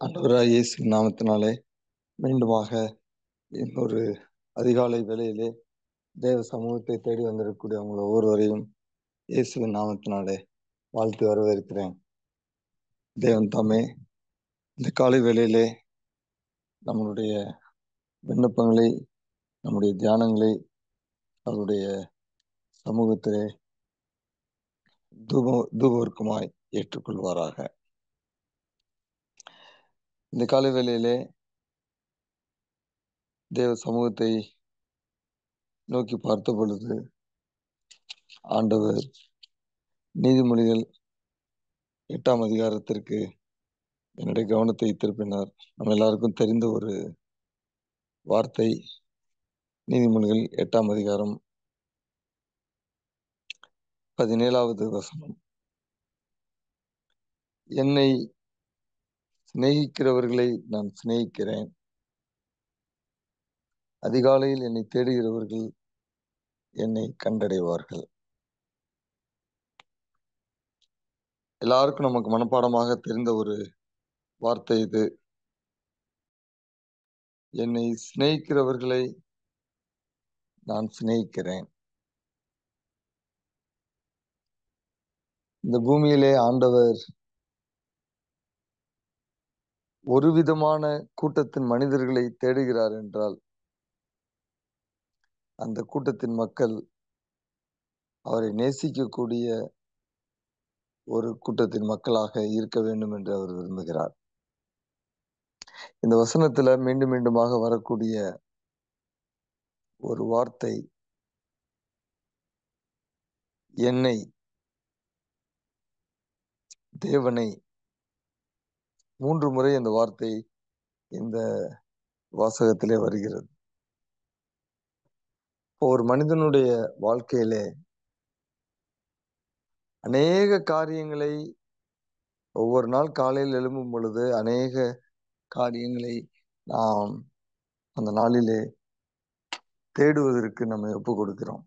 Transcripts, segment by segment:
ஆண்டவராகிய இயேசுவின் நாமத்தினாலே மீண்டுமாக இன்னொரு அதிகாலை வேளையிலே தேவ சமூகத்தை தேடி வந்திருக்கக்கூடிய உங்களை ஒவ்வொருவரையும் இயேசுவின் நாமத்தினாலே வாழ்த்து வரவேற்கிறேன். தேவன் தாமே இந்த காலை வேளையிலே நம்மளுடைய விண்ணப்பங்களை, நம்முடைய தியானங்களை அவருடைய சமூகத்திலே தூபவர்க்கமாய் ஏற்றுக்கொள்வாராக. இந்த காலை வேளையிலே தேவ சமூகத்தை நோக்கி பார்த்த பொழுது ஆண்டவர் நீதிமொழிகள் 8ஆம் அதிகாரத்திற்கு என்னுடைய கவனத்தை திருப்பினார். நம்ம எல்லாருக்கும் தெரிந்த ஒரு வார்த்தை, நீதிமொழிகள் 8ஆம் அதிகாரம் 17வது வசனம். என்னை சிநேகிக்கிறவர்களை நான் சிநேகிக்கிறேன், அதிகாலையில் என்னை தேடுகிறவர்கள் என்னை கண்டடைவார்கள். எல்லாருக்கும் நமக்கு மனப்பாடமாக தெரிந்த ஒரு வார்த்தை இது. என்னை சிநேகிக்கிறவர்களை நான் சிநேகிக்கிறேன். இந்த பூமியிலே ஆண்டவர் ஒரு விதமான கூட்டத்தின் மனிதர்களை தேடுகிறார் என்றால் அந்த கூட்டத்தின் மக்கள் அவரை நேசிக்கக்கூடிய ஒரு கூட்டத்தின் மக்களாக இருக்க வேண்டும் என்று அவர் விரும்புகிறார். இந்த வசனத்துல மீண்டும் மீண்டுமாக வரக்கூடிய ஒரு வார்த்தை என்னை, தேவனை. 3 முறை அந்த வார்த்தை இந்த வாசகத்திலே வருகிறது. ஒரு மனிதனுடைய வாழ்க்கையிலே அநேக காரியங்களை ஒவ்வொரு நாள் காலையில் எழும்பும் பொழுது அநேக காரியங்களை நாம் அந்த நாளிலே தேடுவதற்கு நம்ம ஒப்பு கொடுக்கிறோம்.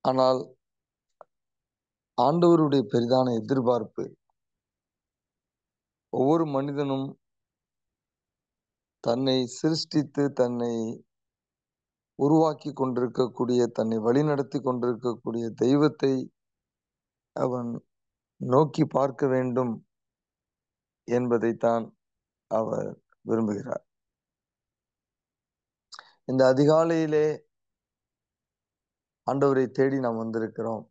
ஆனால் ஆண்டவருடைய பெரிதான எதிர்பார்ப்பு ஒவ்வொரு மனிதனும் தன்னை சிருஷ்டித்து தன்னை உருவாக்கி கொண்டிருக்கக்கூடிய, தன்னை வழிநடத்தி கொண்டிருக்கக்கூடிய தெய்வத்தை அவன் நோக்கி பார்க்க வேண்டும் என்பதைத்தான் அவர் விரும்புகிறார். இந்த அதிகாலையிலே ஆண்டவரை தேடி நாம் வந்திருக்கிறோம்.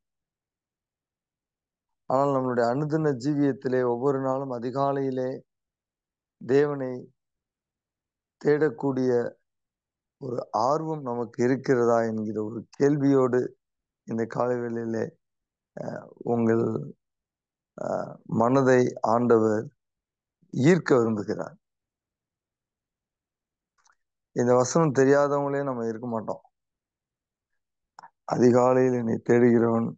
ஆனால் நம்மளுடைய அனுதின ஜீவியத்திலே ஒவ்வொரு நாளும் அதிகாலையிலே தேவனை தேடக்கூடிய ஒரு ஆர்வம் நமக்கு இருக்கிறதா என்கிற ஒரு கேள்வியோடு இந்த காலை வேளையிலே உங்கள் மனதை ஆண்டவர் ஈர்க்க விரும்புகிறார். இந்த வசனம் தெரியாதவங்களே நம்ம இருக்க மாட்டோம். அதிகாலையில் என்னை தேடுகிறவன்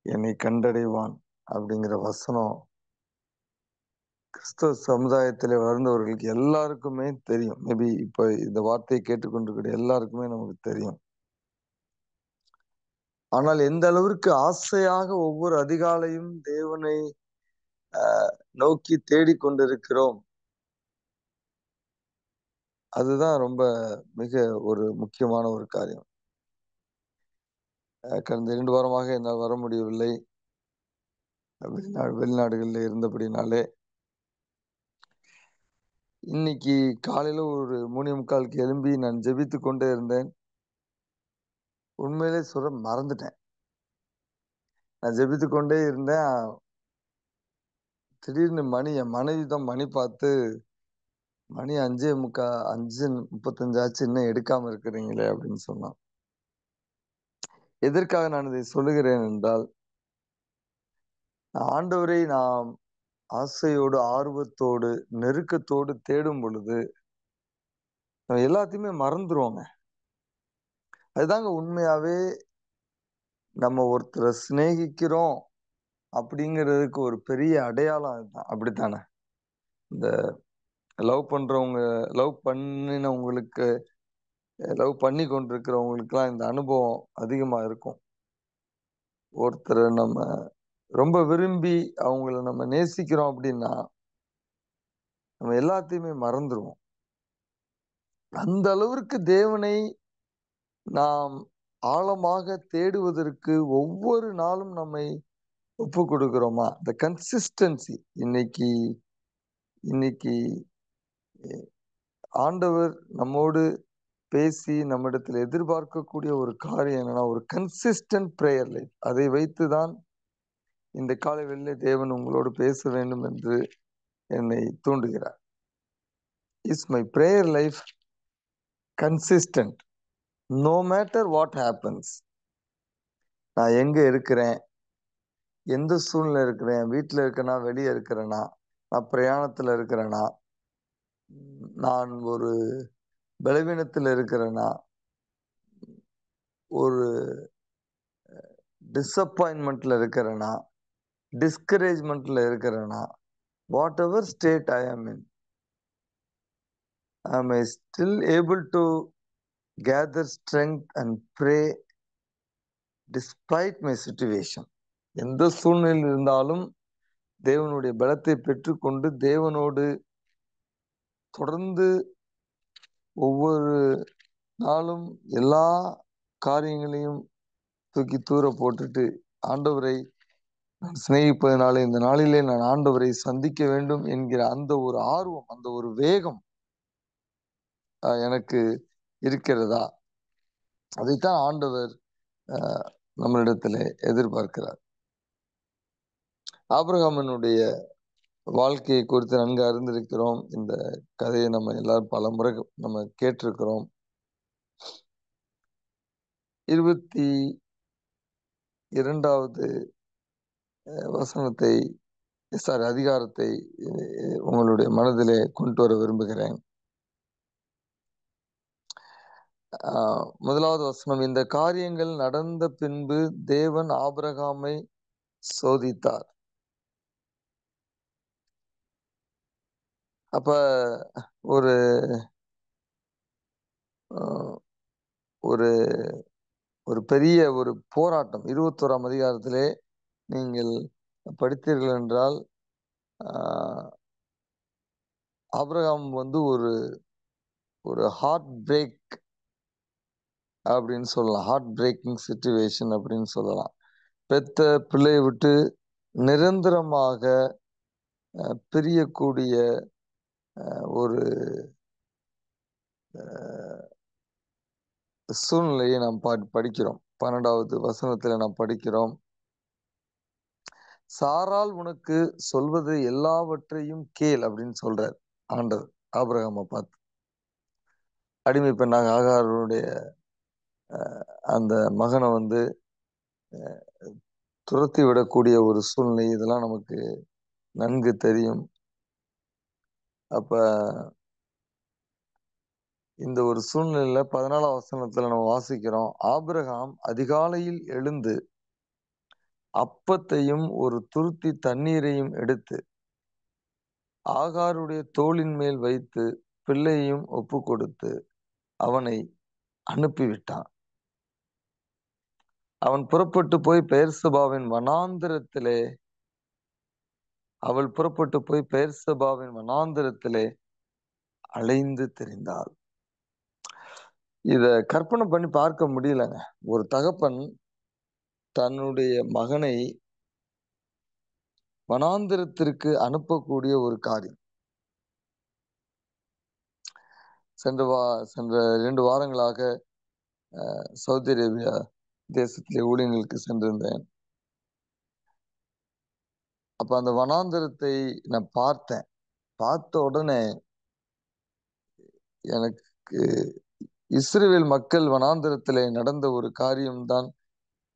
என்னை கண்டடைவான் அப்படிங்கிற வசனம் கிறிஸ்தவ சமுதாயத்திலே வளர்ந்தவர்களுக்கு எல்லாருக்குமே தெரியும். மேபி இப்ப இந்த வார்த்தையை கேட்டுக்கொண்டிருக்கிற எல்லாருக்குமே நமக்கு தெரியும். ஆனால் எந்த அளவிற்கு ஆசையாக ஒவ்வொரு அதிகாலையும் தேவனை நோக்கி தேடிக்கொண்டிருக்கிறோம், அதுதான் ரொம்ப மிக ஒரு முக்கியமான ஒரு காரியம். கடந்த 2 வாரமாக என்னால் வர முடியவில்லை. வெளிநாடுகளில் இருந்தபடினாலே இன்னைக்கு காலையில ஒரு 3:45 எழும்பி நான் ஜெபித்து கொண்டே இருந்தேன். உண்மையிலே சொல்ல மறந்துட்டேன். நான் ஜெபித்து கொண்டே இருந்தேன். திடீர்னு என் மனைவி தான் மணி பார்த்து, மணி 5:35 ஆச்சு, இன்னும் எடுக்காம இருக்கிறீங்களே அப்படின்னு சொன்னான். எதற்காக நான் இதை சொல்லுகிறேன் என்றால், ஆண்டவரை நாம் ஆசையோடு, ஆர்வத்தோடு, நெருக்கத்தோடு தேடும் பொழுது நம்ம எல்லாத்தையுமே மறந்துருவோங்க. அதுதாங்க உண்மையாவே நம்ம ஒருத்தரை சிநேகிக்கிறோம் அப்படிங்கிறதுக்கு ஒரு பெரிய அடையாளம் அதுதான். அப்படித்தானே? இந்த லவ் பண்ணினவங்களுக்கு, லவ் பண்ணி கொண்டிருக்கிறவங்களுக்குலாம் இந்த அனுபவம் அதிகமா இருக்கும். ஒருத்தரை நம்ம ரொம்ப விரும்பி அவங்கள நம்ம நேசிக்கிறோம் அப்படின்னா நம்ம எல்லாத்தையுமே மறந்துருவோம். அந்த அளவிற்கு தேவனை நாம் ஆழமாக தேடுவதற்கு ஒவ்வொரு நாளும் நம்மை ஒப்பு கொடுக்கிறோமா? இந்த கன்சிஸ்டன்சி இன்னைக்கு இன்னைக்கு ஆண்டவர் நம்மோடு பேசி நம்மிடத்தில் எதிர்பார்க்கக்கூடிய ஒரு காரியம் என்னன்னா, ஒரு கன்சிஸ்டன்ட் பிரேயர் லைஃப். அதை வைத்துதான் இந்த காலை வேளையிலே தேவன் உங்களோடு பேச வேண்டும் என்று என்னை தூண்டுகிறார். Is my prayer life consistent? No matter what happens. நான் எங்க இருக்கிறேன், எந்த சூழ்நிலை இருக்கிறேன், வீட்டில் இருக்கேனா, வெளியே இருக்கிறேனா, நான் பிரயாணத்தில் இருக்கிறேனா, நான் ஒரு பலவீனத்தில் இருக்கிறேனா, ஒரு டிசப்பாயின்மெண்ட்ல இருக்கிறேனா, டிஸ்கரேஜ்மெண்ட்ல இருக்கிறேனா, what ever state I am in, am I still able to gather strength and pray despite my situation? எந்த சூழ்நிலையில் இருந்தாலும் தேவனுடைய பலத்தை பெற்றுக்கொண்டு தேவனோடு தொடர்ந்து ஒவ்வொரு நாளும் எல்லா காரியங்களையும் தூக்கி தூர போட்டுட்டு ஆண்டவரை நான் சிநேகிப்பதனால இந்த நாளிலே நான் ஆண்டவரை சந்திக்க வேண்டும் என்கிற அந்த ஒரு ஆர்வம், அந்த ஒரு வேகம் எனக்கு இருக்கிறதா? அதைத்தான் ஆண்டவர் நம்மளிடத்திலே எதிர்பார்க்கிறார். ஆபிரகாமினுடைய வாழ்க்கையை குறித்து நன்கு அறிந்திருக்கிறோம். இந்த கதையை நம்ம எல்லாரும் பல முறை நம்ம கேட்டிருக்கிறோம். 22வது வசனத்தை அதிகாரத்தை உங்களுடைய மனதிலே கொண்டு வர விரும்புகிறேன். முதலாவது வசனம், இந்த காரியங்கள் நடந்த பின்பு தேவன் ஆபிரகாமை சோதித்தார். அப்ப ஒரு ஒரு ஒரு பெரிய ஒரு போராட்டம் 21ஆம் அதிகாரத்திலே நீங்கள் படித்தீர்கள் என்றால் ஆபிரகாம் ஒரு ஒரு ஹார்ட் பிரேக் அப்படின்னு சொல்லலாம். ஹார்ட் பிரேக்கிங் சிச்சுவேஷன் அப்படின்னு சொல்லலாம். பெத்த பிள்ளையை விட்டு நிரந்தரமாக பிரியக்கூடிய ஒரு சூழ்நிலையை நாம் படிக்கிறோம். 12வது வசனத்துல நாம் படிக்கிறோம், சாரால் உனக்கு சொல்வது எல்லாவற்றையும் கேள் அப்படின்னு சொல்றார் ஆண்டவர் ஆபிரகாமை பார்த்து. அடிமை பெண்ணாக ஆகாருடைய அந்த மகனை துரத்தி விடக்கூடிய ஒரு சூழ்நிலை, இதெல்லாம் நமக்கு நன்கு தெரியும். அப்ப இந்த ஒரு சூழ்நிலையில 14ஆம் வசனத்துல நம்ம வாசிக்கிறோம், ஆபிரகாம் அதிகாலையில் எழுந்து அப்பத்தையும் ஒரு துருத்தி தண்ணீரையும் எடுத்து ஆகாருடைய தோளின் மேல் வைத்து பிள்ளையையும் ஒப்பு கொடுத்து அவனை அனுப்பிவிட்டான். அவன் புறப்பட்டு போய் பெயர்சபாவின் வனாந்திரத்திலே அலைந்து திரிந்தாள். இத கற்பனை பண்ணி பார்க்க முடியலங்க. ஒரு தகப்பன் தன்னுடைய மகனை வனாந்திரத்திற்கு அனுப்பக்கூடிய ஒரு காரியம். சென்ற 2 வாரங்களாக சவுதி அரேபியா தேசத்திலே ஊழியர்களுக்கு சென்றிருந்தேன். அப்ப அந்த வனாந்திரத்தை நான் பார்த்தேன். பார்த்த உடனே எனக்கு இஸ்ரவேல் மக்கள் வனாந்திரத்திலே நடந்த ஒரு காரியம்தான்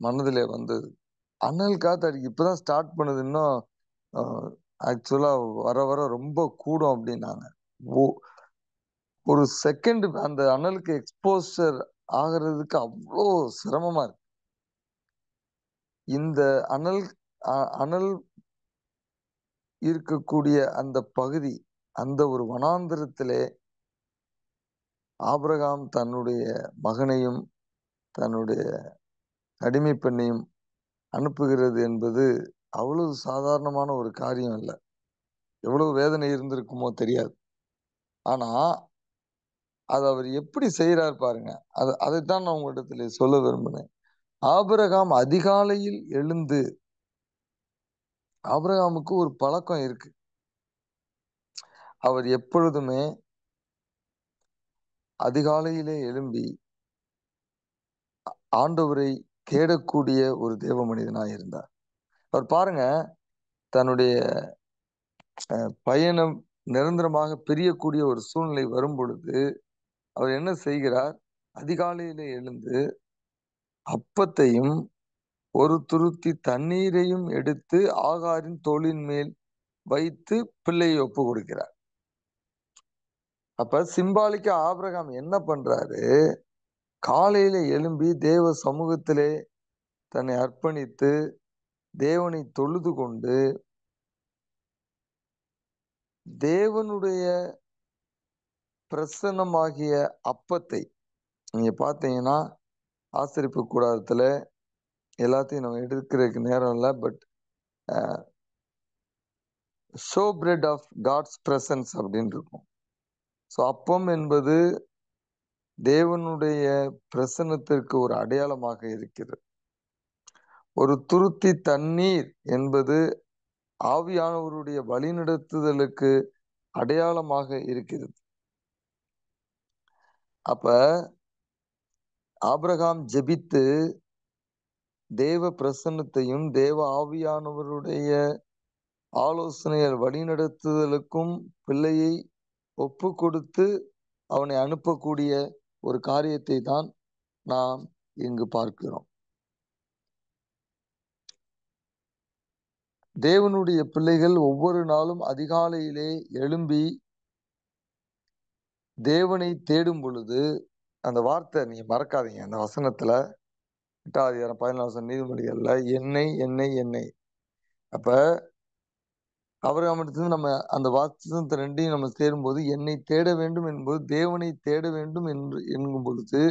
மனதிலே வந்தது. அனல் காத்து அடிக்கு இப்பதான் ஸ்டார்ட் பண்ணுது, இன்னும் ஆக்சுவலா வர வர ரொம்ப கூடும் அப்படின்னாங்க. ஒரு செகண்ட் அந்த அனலுக்கு எக்ஸ்போசர் ஆகிறதுக்கு அவ்வளோ சிரமமா இருக்கு. இந்த அனல் இருக்கக்கூடிய அந்த பகுதி, அந்த ஒரு வனாந்திரத்திலே ஆபிரகாம் தன்னுடைய மகனையும் தன்னுடைய அடிமை பெண்ணையும் அனுப்புகிறது என்பது அவ்வளவு சாதாரணமான ஒரு காரியம் இல்லை. எவ்வளவு வேதனை இருந்திருக்குமோ தெரியாது. ஆனா அது அவர் எப்படி செய்யறார் பாருங்க. அதைத்தான் நான் உங்களிடத்துல சொல்ல விரும்பினேன். ஆபிரகாம் அதிகாலையில் எழுந்து, ஆபிரகாமுக்கு ஒரு பழக்கம் இருக்கு. அவர் எப்பொழுதுமே அதிகாலையிலே எழும்பி ஆண்டவரை தேடக்கூடிய ஒரு தேவ மனிதனாய் இருந்தார். அவர் பாருங்க, தன்னுடைய பயணம் நிரந்தரமாக பிரியக்கூடிய ஒரு சூழ்நிலை வரும் பொழுது அவர் என்ன செய்கிறார்? அதிகாலையிலே எழுந்து அப்பத்தையும் ஒரு துருத்தி தண்ணீரையும் எடுத்து ஆகாரின் தோளின் மேல் வைத்து பிள்ளையை ஒப்பு கொடுக்கிறார். அப்ப சிம்பாலிக்கா ஆபிரகாம் என்ன பண்றாரு? காலையில எழும்பி தேவ சமூகத்திலே தன்னை அர்ப்பணித்து தேவனை தொழுது கொண்டு தேவனுடைய பிரசன்னமாகிய அப்பத்தை, நீங்க பாத்தீங்கன்னா ஆசரிப்பு கூடாரத்துல எல்லாத்தையும் நம்ம எடுக்கிறதுக்கு நேரம் இல்லை, but show bread of God's presence அப்படின்னு இருக்கும். ஸோ அப்பம் என்பது தேவனுடைய பிரசன்னத்திற்கு ஒரு அடையாளமாக இருக்கிறது. ஒரு துருத்தி தண்ணீர் என்பது ஆவியானவருடைய வழிநடத்துதலுக்கு அடையாளமாக இருக்கிறது. அப்ப ஆபிரகாம் ஜெபித்து தேவ பிரசன்னத்தையும் தேவ ஆவியானவருடைய ஆலோசனைகள் வழிநடத்துதலுக்கும் பிள்ளையை ஒப்பு கொடுத்து அவனை அனுப்பக்கூடிய ஒரு காரியத்தை தான் நாம் இங்கு பார்க்கிறோம். தேவனுடைய பிள்ளைகள் ஒவ்வொரு நாளும் அதிகாலையிலே எழும்பி தேவனை தேடும் பொழுது, அந்த வார்த்தை நீங்க மறக்காதீங்க. அந்த வசனத்துல 8ஆம் 14 நீதிமொழிகள்ல என்னை என்னை என்னை. அப்ப ஆபிரகாமிடத்திலிருந்து நம்ம அந்த வாசனத்தை ரெண்டையும் நம்ம சேரும்போது, என்னை தேட வேண்டும் என்பது தேவனை தேட வேண்டும் என்று என்கும் பொழுது,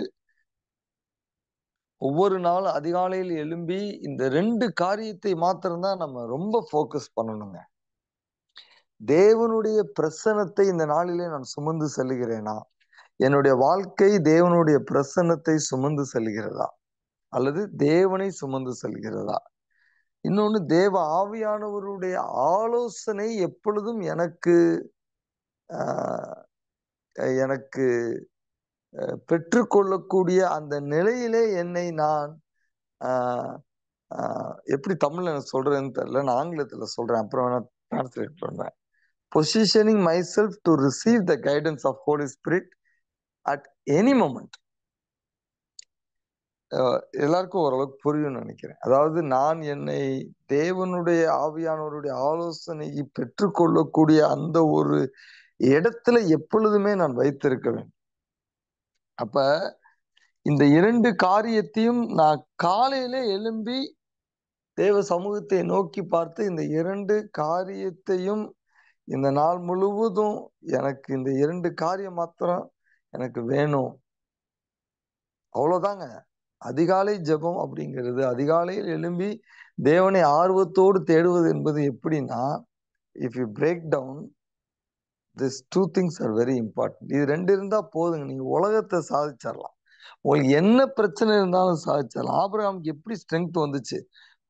ஒவ்வொரு நாள் அதிகாலையில் எழும்பி இந்த 2 காரியத்தை மாத்திரம்தான் நம்ம ரொம்ப ஃபோக்கஸ் பண்ணணுங்க. தேவனுடைய பிரசன்னத்தை இந்த நாளிலே நான் சுமந்து செல்லுகிறேனா? என்னுடைய வாழ்க்கை தேவனுடைய பிரசன்னத்தை சுமந்து செல்கிறதா? அல்லது தேவனை சுமந்து செல்கிறதா? இன்னொன்னு, தேவ ஆவியானவருடைய ஆலோசனை எப்பொழுதும் எனக்கு எனக்கு பெற்றுக்கொள்ளக்கூடிய அந்த நிலையிலே என்னை நான் எப்படி தமிழ்ல சொல்றேன்னு தெரியல, நான் ஆங்கிலத்துல சொல்றேன், அப்புறம் வேணா டிரான்ஸ்லேட் பண்றேன். Positioning myself to receive the guidance of Holy Spirit at any moment. எல்லாருக்கும் ஓரளவுக்கு புரியும்னு நினைக்கிறேன். அதாவது நான் என்னை தேவனுடைய ஆவியானவருடைய ஆலோசனையை பெற்றுக்கொள்ளக்கூடிய அந்த ஒரு இடத்துல எப்பொழுதுமே நான் வைத்திருக்க வேண்டும். அப்ப இந்த 2 காரியத்தையும் நான் காலையில எழும்பி தேவ சமூகத்தை நோக்கி பார்த்து இந்த 2 காரியத்தையும் இந்த நாள் முழுவதும் எனக்கு இந்த 2 காரியம் மாத்திரம் எனக்கு வேணும். அவ்வளவுதாங்க. அதிகாலை ஜெபம் அப்படிங்கிறது, அதிகாலையில் எழும்பி தேவனை ஆர்வத்தோடு தேடுவது என்பது எப்படின்னா, if you break down this 2 things are very important. இது 2 இருந்தா போதுங்க, நீங்க உலகத்தை சாதிச்சிடலாம். உங்களுக்கு என்ன பிரச்சனை இருந்தாலும் சாதிச்சிடலாம். ஆபிரகாமுக்கு எப்படி ஸ்ட்ரென்த் வந்துச்சு?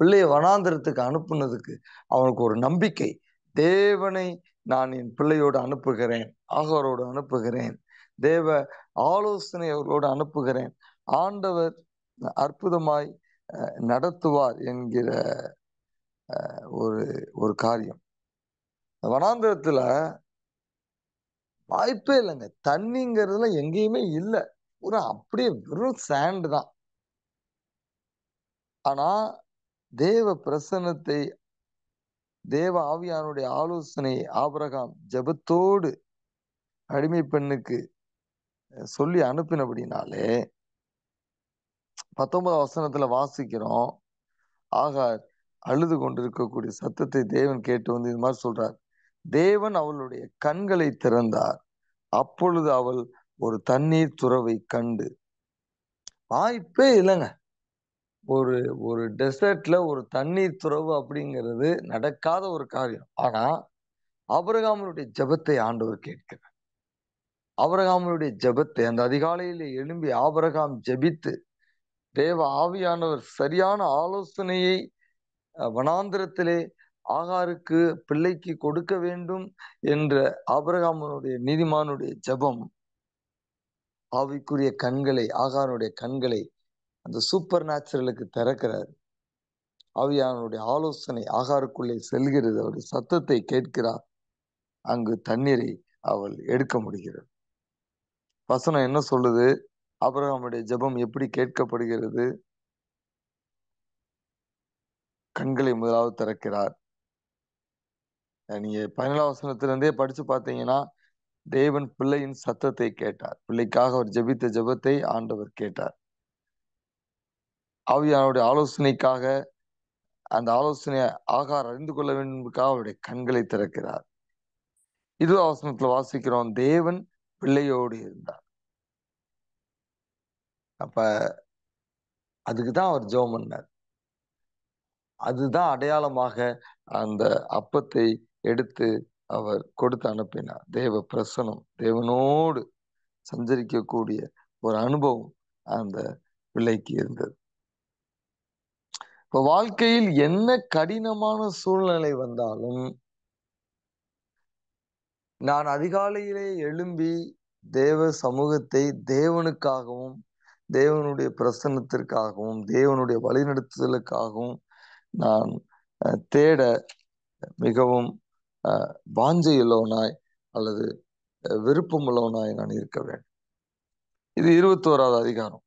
பிள்ளையை வனாந்திரத்துக்கு அனுப்புனதுக்கு அவனுக்கு ஒரு நம்பிக்கை. தேவனை நான் என் பிள்ளையோடு அனுப்புகிறேன், ஆகாரோடு அனுப்புகிறேன், தேவ ஆலோசனை அவர்களோடு அனுப்புகிறேன், ஆண்டவர் அற்புதமாய் நடத்துவார் என்கிற ஒரு ஒரு காரியம். வனாந்திரத்துல வாய்ப்பே இல்லைங்க. தண்ணிங்கிறதுல எங்கேயுமே இல்லை. ஒரு அப்படியே வெறும் சாண்ட் தான். ஆனா தேவ பிரசன்னத்தை, தேவ ஆவியானுடைய ஆலோசனை ஆபிரகாம் ஜெபத்தோடு அடிமை பெண்ணுக்கு சொல்லி அனுப்பினபடினாலே 19ஆம் வசனத்துல வாசிக்கிறோம், ஆகார் அழுது கொண்டிருக்கக்கூடிய சத்தத்தை தேவன் கேட்டு வந்து இது மாதிரி சொல்றார். தேவன் அவளுடைய கண்களை திறந்தார், அப்பொழுது அவள் ஒரு தண்ணீர் துறவை கண்டு. வாய்ப்பே இல்லைங்க. ஒரு ஒரு டெசர்ட்ல ஒரு தண்ணீர் துறவு அப்படிங்கிறது நடக்காத ஒரு காரியம். ஆனா ஆபிரகாமுடைய ஜெபத்தை ஆண்டவர் கேட்கிறார். ஆபிரகாமுடைய ஜெபத்தை அந்த அதிகாலையிலே எழும்பி ஆபிரகாம் ஜெபித்து தேவ ஆவியானவர் சரியான ஆலோசனையை வனாந்திரத்திலே ஆகாருக்கு பிள்ளைக்கு கொடுக்க வேண்டும் என்ற ஆபிரகாமுடைய நீதிமானுடைய ஜெபம் ஆவிக்குரிய கண்களை, ஆகாருடைய கண்களை அந்த சூப்பர் நேச்சுரலுக்கு திறக்கிறார். ஆவியானவருடைய ஆலோசனை ஆகாருக்குள்ளே செல்கிறது. அவருடைய சத்தத்தை கேட்கிறார். அங்கு தண்ணீரை அவள் எடுக்க முடிகிறது. வசனம் என்ன சொல்லுது? ஆபிரகாமுடைய ஜெபம் எப்படி கேட்கப்படுகிறது? கண்களை முதலாவது திறக்கிறார். நீங்க 17 வசனத்திலிருந்தே படிச்சு பார்த்தீங்கன்னா, தேவன் பிள்ளையின் சத்தத்தை கேட்டார். பிள்ளைக்காக அவர் ஜெபித்த ஜெபத்தை ஆண்டவர் கேட்டார். ஆவியானவருடைய ஆலோசனைக்காக அந்த ஆலோசனையை ஆகார் அறிந்து கொள்ள வேண்டும் என்பதற்காக அவருடைய கண்களை திறக்கிறார். 20 வசனத்துல வாசிக்கிறோம், தேவன் பிள்ளையோடு இருந்தார். அப்ப அதுக்குதான் அவர் ஜெபம் பண்ணார். அதுதான் அடையாளமாக அந்த அப்பத்தை எடுத்து அவர் கொடுத்து அனுப்பினார். தேவ பிரசனம், தேவனோடு சஞ்சரிக்கக்கூடிய ஒரு அனுபவம் அந்த பிள்ளைக்கு இருந்தது. இப்ப வாழ்க்கையில் என்ன கடினமான சூழ்நிலை வந்தாலும் நான் அதிகாலையிலே எழும்பி தேவ சமூகத்தை தேவனுக்காகவும் தேவனுடைய பிரசன்னத்திற்காகவும் தேவனுடைய வழிநடத்துதலுக்காகவும் நான் தேட மிகவும் வாஞ்சையுள்ளவனாய் அல்லது விருப்பமுள்ளவனாய் நான் இருக்க வேண்டும். இது 21வது அதிகாரம்.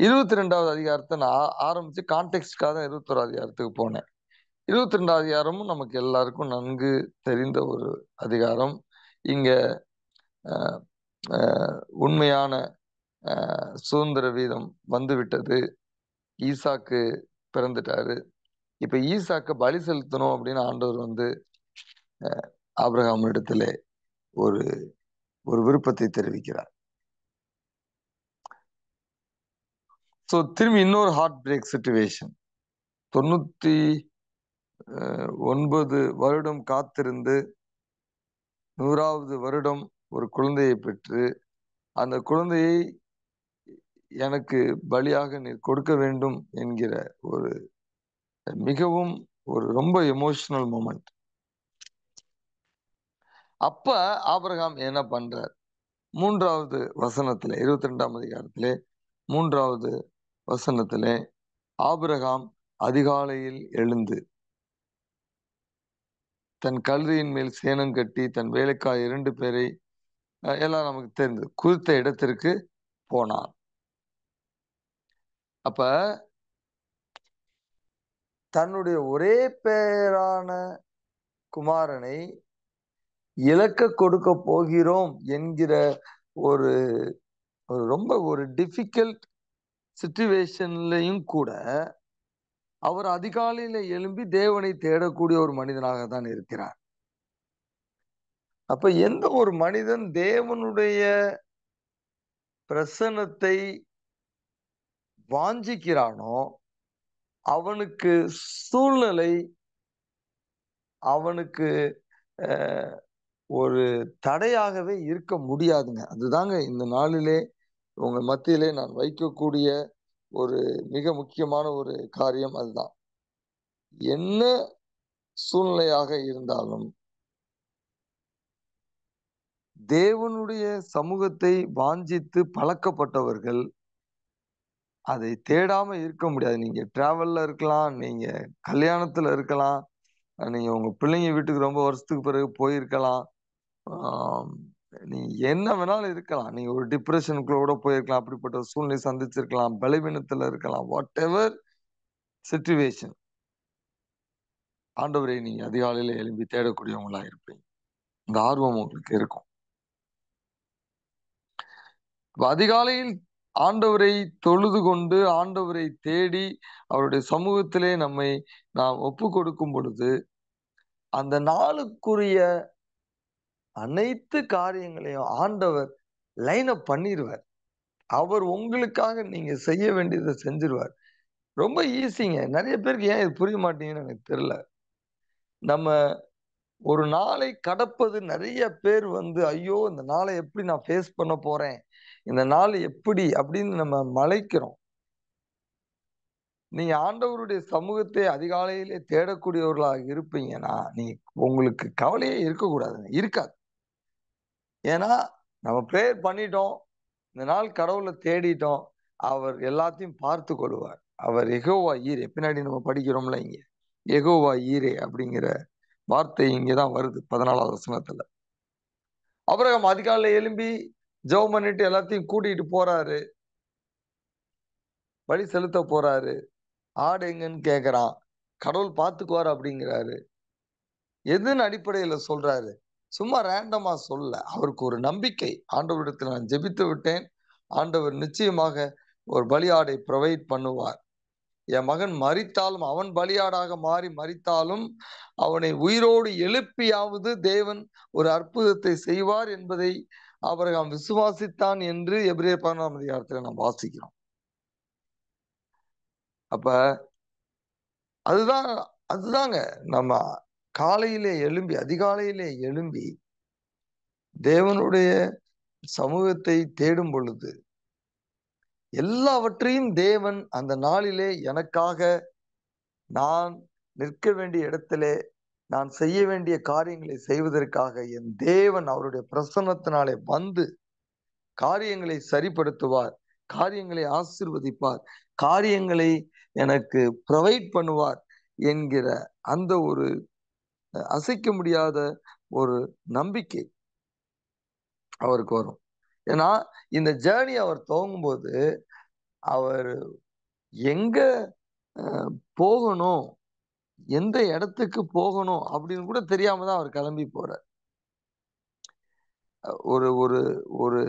22வது அதிகாரத்தை நான் ஆரம்பிச்சு கான்டெக்ஸ்டுக்காக தான் 21வது அதிகாரத்துக்கு போனேன். 22வது அதிகாரமும் நமக்கு எல்லாருக்கும் நன்கு தெரிந்த ஒரு அதிகாரம். இங்க உண்மையான சுதந்திர வீதம் வந்துவிட்டது. ஈசாக்கு பிறந்துட்டாரு. இப்ப ஈசாக்கு பலி செலுத்தணும் அப்படின்னு ஆண்டவர் வந்து ஆபிரகாம் இடத்துல ஒரு ஒரு விருப்பத்தை தெரிவிக்கிறார். ஸோ திரும்பி இன்னொரு ஹார்ட் பிரேக் சிச்சுவேஷன். 99 வருடம் காத்திருந்து 100வது வருடம் ஒரு குழந்தையை பெற்று அந்த குழந்தையை எனக்கு பலியாக நீர் கொடுக்க வேண்டும் என்கிற ஒரு மிகவும் ஒரு ரொம்ப எமோஷனல் மொமெண்ட். அப்ப ஆபிரகாம் என்ன பண்றார்? 3வது வசனத்திலே 22ஆம் அதிகாரத்திலே 3வது வசனத்திலே ஆபிரகாம் அதிகாலையில் எழுந்து தன் கழுதையின் மேல் சேணம் கட்டி தன் வேலைக்காய் 2 பேரை எல்லாம் நமக்கு தெரிந்தது குறித்த இடத்திற்கு போனார். அப்ப தன்னுடைய ஒரே பேரான குமாரனை இழக்க கொடுக்க போகிறோம் என்கிற ஒரு ரொம்ப ஒரு டிஃபிகல்ட் சிச்சுவேஷன்லையும் கூட அவர் அதிகாலையில எழும்பி தேவனை தேடக்கூடிய ஒரு மனிதனாக தான் இருக்கிறார். அப்ப எந்த ஒரு மனிதன் தேவனுடைய பிரசன்னத்தை வாஞ்சிக்கிறானோ அவனுக்கு சூழ்நிலை அவனுக்கு ஒரு தடையாகவே இருக்க முடியாதுங்க. அதுதாங்க இந்த நாளிலே உங்க மத்தியிலே நான் வைக்கக்கூடிய ஒரு மிக முக்கியமான ஒரு காரியம். அதுதான், என்ன சூழ்நிலையாக இருந்தாலும் தேவனுடைய சமூகத்தை வாஞ்சித்து பழக்கப்பட்டவர்கள் அதை தேடாம இருக்க முடியாது. நீங்க டிராவல்ல இருக்கலாம், நீங்க கல்யாணத்துல இருக்கலாம், நீங்க உங்க பிள்ளைங்க வீட்டுக்கு ரொம்ப வருஷத்துக்கு பிறகு போயிருக்கலாம், நீ என்ன வேணாலும் இருக்கலாம், நீங்க ஒரு டிப்ரெஷனுக்குள்ள கூட போயிருக்கலாம், அப்படிப்பட்ட சூழ்நிலை சந்திச்சிருக்கலாம், பலவீனத்துல இருக்கலாம், வாட் எவர் சிச்சுவேஷன், ஆண்டவரை நீங்க அதிகாலையில எழும்பி தேடக்கூடியவங்களா இருப்பீங்க. இந்த ஆர்வம் உங்களுக்கு இருக்கும். அதிகாலையில் ஆண்டவரை தொழுது கொண்டு ஆண்டவரை தேடி அவருடைய சமூகத்திலே நம்மை நாம் ஒப்பு கொடுக்கும் பொழுது அந்த நாளுக்குரிய அனைத்து காரியங்களையும் ஆண்டவர் லைன் அப் பண்ணிடுவார். அவர் உங்களுக்காக நீங்க செய்ய வேண்டியதை செஞ்சிருவார். ரொம்ப ஈஸிங்க. நிறைய பேருக்கு ஏன் இது புரிய மாட்டேங்குதுன்னு எனக்கு தெரியல. நம்ம ஒரு நாளை கடப்பது நிறைய பேர் ஐயோ! இந்த நாளை எப்படி நான் ஃபேஸ் பண்ண போறேன்? இந்த நாள் எப்படி? அப்படின்னு நம்ம மலைக்கிறோம். நீங்க ஆண்டவருடைய சமூகத்தை அதிகாலையிலே தேடக்கூடியவர்களாக இருப்பீங்கன்னா, நீங்க உங்களுக்கு கவலையே இருக்கக்கூடாதுங்க. இருக்காது. ஏன்னா, நம்ம பிரேயர் பண்ணிட்டோம். இந்த நாள் கடவுள தேடிட்டோம். அவர் எல்லாத்தையும் பார்த்துக் கொள்வார். அவர் யெகோவா ஈரே. பின்னாடி நம்ம படிக்கிறோம்ல இங்க. யெகோவா ஈரே அப்படிங்கிற வார்த்தை இங்க தான் வருது 14வது வசனத்துல. ஆபிரகாம் அதிகாலையில எழும்பி ஜெபம் பண்ணிட்டு எல்லாத்தையும் கூட்டிட்டு போறாரு. பலி செலுத்த போறாரு. ஆடு எங்கன்னு கேட்கிறான். கடவுள் பார்த்துக்குவாரு அப்படிங்கிறாரு. எதன் அடிப்படையில சொல்றாரு? சும்மா ரேண்டமா சொல்லல. அவருக்கு ஒரு நம்பிக்கை. ஆண்டவரிடத்தில் நான் ஜெபித்து விட்டேன். ஆண்டவர் நிச்சயமாக ஒரு பலியாடை ப்ரொவைட் பண்ணுவார். என் மகன் மரித்தாலும், அவன் பலியாடாக மாறி மரித்தாலும், அவனை உயிரோடு எழுப்பியாவது தேவன் ஒரு அற்புதத்தை செய்வார் என்பதை ஆபிரகாம் விசுவாசித்தான் என்று எபிரேயர் 11ஆம் அதிகாரத்துல நாம் வாசிக்கிறோம். அப்ப அதுதான் அதுதாங்க நம்ம காலையிலே எழும்பி, அதிகாலையிலே எழும்பி தேவனுடைய சமூகத்தை தேடும் பொழுது, எல்லாவற்றையும் தேவன் அந்த நாளிலே எனக்காக நான் நிற்க வேண்டிய இடத்திலே நான் செய்ய வேண்டிய காரியங்களை செய்வதற்காக என் தேவன் அவருடைய பிரசன்னத்தினாலே காரியங்களை சரிப்படுத்துவார், காரியங்களை ஆசீர்வதிப்பார், காரியங்களை எனக்கு ப்ரொவைட் பண்ணுவார் என்கிற அந்த ஒரு அசைக்க முடியாத ஒரு நம்பிக்கை அவருக்கு வரும். ஏன்னா இந்த ஜேர்னி அவர் துவங்கும்போது அவர் எங்க போகணும், எந்த இடத்துக்கு போகணும் அப்படின்னு கூட தெரியாம தான் அவர் கிளம்பி போறார். ஒரு ஒரு ஒரு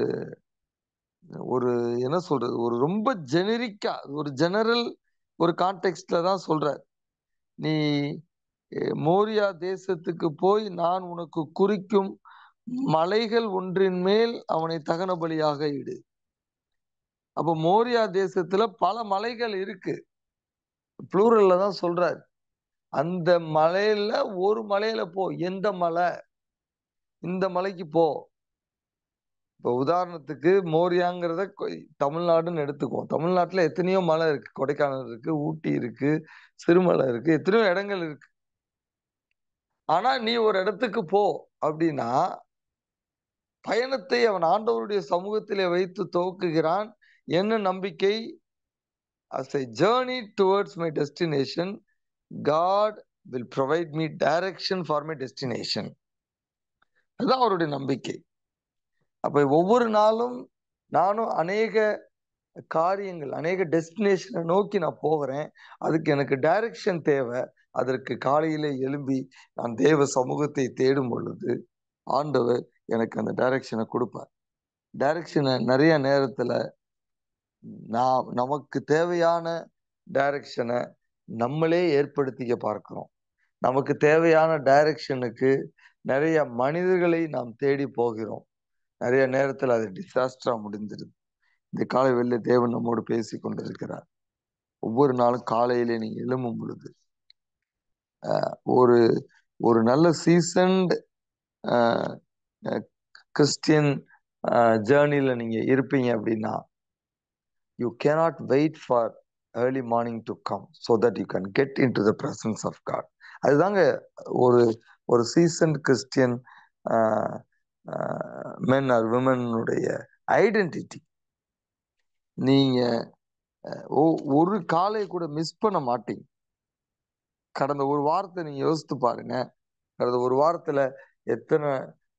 ஒரு என்ன சொல்றது? ஒரு ரொம்ப ஜெனரிக்கா ஒரு ஜெனரல் ஒரு கான்டெக்ஸ்ட்ல தான் சொல்றார். நீ மோரியா தேசத்துக்கு போய் நான் உனக்கு குறிக்கும் மலைகள் ஒன்றின் மேல் அவனை தகன பலியாக இடு. அப்ப மோரியா தேசத்துல பல மலைகள் இருக்கு. ப்ளூரல்ல தான் சொல்றார். அந்த மலையில ஒரு மலையில போ. எந்த மலை? இந்த மலைக்கு போ. இப்போ உதாரணத்துக்கு மோரியாங்கிறத தமிழ்நாடுன்னு எடுத்துக்குவோம். தமிழ்நாட்டுல எத்தனையோ மலை இருக்கு. கொடைக்கானல் இருக்கு, ஊட்டி இருக்கு, சிறுமலை இருக்கு, எத்தனையோ இடங்கள் இருக்கு. ஆனா நீ ஒரு இடத்துக்கு போ அப்படின்னா, பயணத்தை அவன் ஆண்டவருடைய சமூகத்திலே வைத்து துவக்குகிறான். என்ன நம்பிக்கை? as I journey towards my destination, God will provide me direction for my destination. அதுதான் அவருடைய நம்பிக்கை. அப்ப ஒவ்வொரு நாளும் நானும் அநேக காரியங்கள், அநேக டெஸ்டினேஷனை நோக்கி நான் போகிறேன். அதுக்கு எனக்கு டைரக்ஷன் தேவை. அதற்கு காலையிலே எழும்பி நான் தேவ சமூகத்தை தேடும் பொழுது ஆண்டவர் எனக்கு அந்த டைரக்ஷனை கொடுப்பார். டைரக்ஷனை நிறைய நேரத்துல நமக்கு தேவையான டைரக்ஷனை நம்மளே ஏற்படுத்திக்க பார்க்கிறோம். நமக்கு தேவையான டைரக்ஷனுக்கு நிறைய மனிதர்களை நாம் தேடி போகிறோம். நிறைய நேரத்துல அது டிசாஸ்டரா முடிந்துருது. இந்த காலை வெளில தேவன் நம்மோடு பேசி கொண்டிருக்கிறார். ஒவ்வொரு நாளும் காலையிலே நீங்க எழும்பும் பொழுது ஒரு ஒரு நல்ல சீசன்ட் கிறிஸ்டியன் ஜேர்னில நீங்க இருப்பீங்க அப்படின்னா, you cannot wait for early morning to come so that you can get into the presence of God. அதுதாங்க ஒரு ஒரு சீசன்ட் கிறிஸ்டியன் மென் ஆர் விமனுடைய ஐடென்டிட்டி. நீங்க ஒரு காலை கூட மிஸ் பண்ண மாட்டீங்க. கடந்த ஒரு வாரத்தை நீங்க யோசித்து பாருங்க. கடந்த ஒரு வாரத்துல எத்தனை